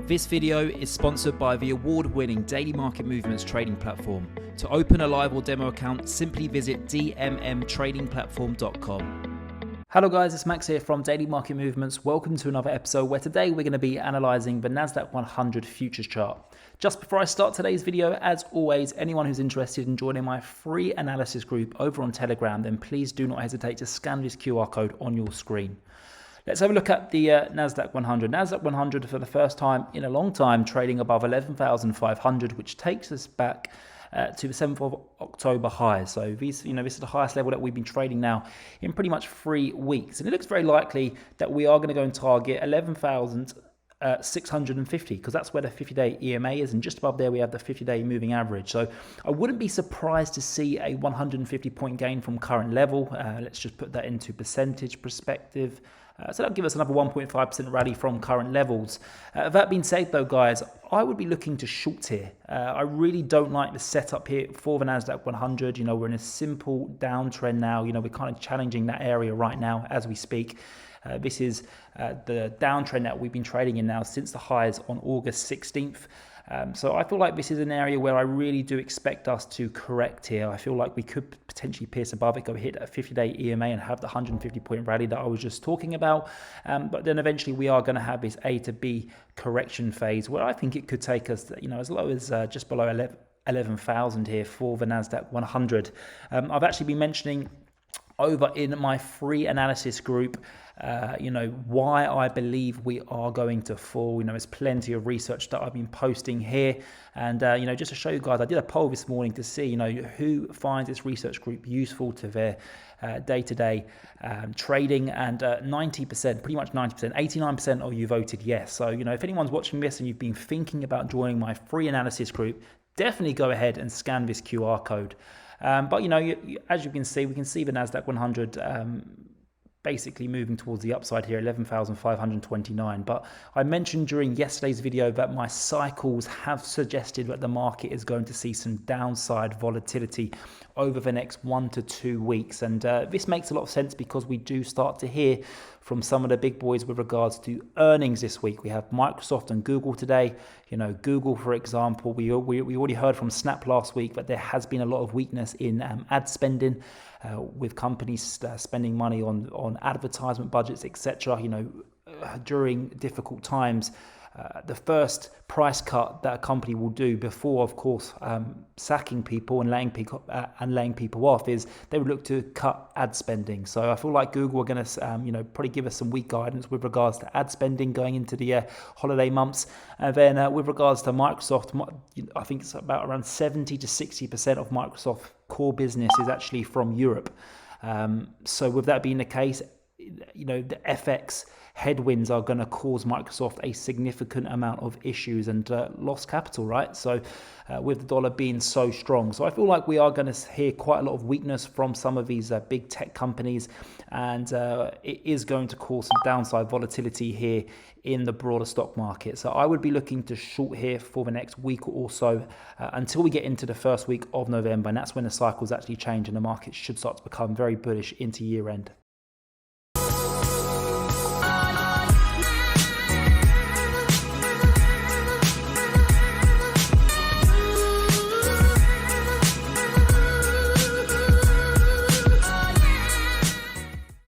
This video is sponsored by the award-winning Daily Market Movements trading platform. To open a live or demo account, simply visit dmmtradingplatform.com. Hello guys, it's Max here from Daily Market Movements. Welcome to another episode where today we're going to be analysing the Nasdaq100 futures chart. Just before I start today's video, as always, anyone who's interested in joining my free analysis group over on Telegram, then please do not hesitate to scan this QR code on your screen. Let's have a look at the Nasdaq100. Nasdaq100 for the first time in a long time trading above 11,500, which takes us back to the 7th of October high. So this is the highest level that we've been trading now in pretty much 3 weeks. And it looks very likely that we are going to go and target 11,650 because that's where the 50-day EMA is, and just above there we have the 50-day moving average. So I wouldn't be surprised to see a 150-point gain from current level. Let's just put that into percentage perspective. So that'll give us another 1.5% rally from current levels. That being said though, guys, I would be looking to short here. I really don't like the setup here for the Nasdaq100. We're in a simple downtrend now. We're kind of challenging that area right now as we speak. This is the downtrend that we've been trading in now since the highs on August 16th. So I feel like this is an area where I really do expect us to correct here. I feel like we could potentially pierce above it, go hit a 50-day EMA and have the 150-point rally that I was just talking about. But then eventually we are going to have this A to B correction phase where I think it could take us, as low as just below 11,000 here for the Nasdaq100. I've actually been mentioning over in my free analysis group, why I believe we are going to fall. There's plenty of research that I've been posting here. And, just to show you guys, I did a poll this morning to see, who finds this research group useful to their day-to-day trading. And 90%, pretty much 90%, 89% of you voted yes. So, if anyone's watching this and you've been thinking about joining my free analysis group, definitely go ahead and scan this QR code. But as you can see, we can see the Nasdaq100 basically moving towards the upside here, 11,529. But I mentioned during yesterday's video that my cycles have suggested that the market is going to see some downside volatility over the next 1 to 2 weeks. And this makes a lot of sense because we do start to hear from some of the big boys with regards to earnings this week. We have Microsoft and Google today. Google, for example, we already heard from Snap last week that there has been a lot of weakness in ad spending with companies spending money on advertisement budgets, etc. During difficult times. The first price cut that a company will do before, of course, sacking people and laying people off is they would look to cut ad spending. So I feel like Google are going to, probably give us some weak guidance with regards to ad spending going into the holiday months. And then with regards to Microsoft, I think it's about around 70 to 60% of Microsoft core business is actually from Europe. So with that being the case, the FX headwinds are going to cause Microsoft a significant amount of issues and lost capital, right? So with the dollar being so strong. So I feel like we are going to hear quite a lot of weakness from some of these big tech companies, and it is going to cause some downside volatility here in the broader stock market. So I would be looking to short here for the next week or so until we get into the first week of November, and that's when the cycles actually change and the market should start to become very bullish into year end.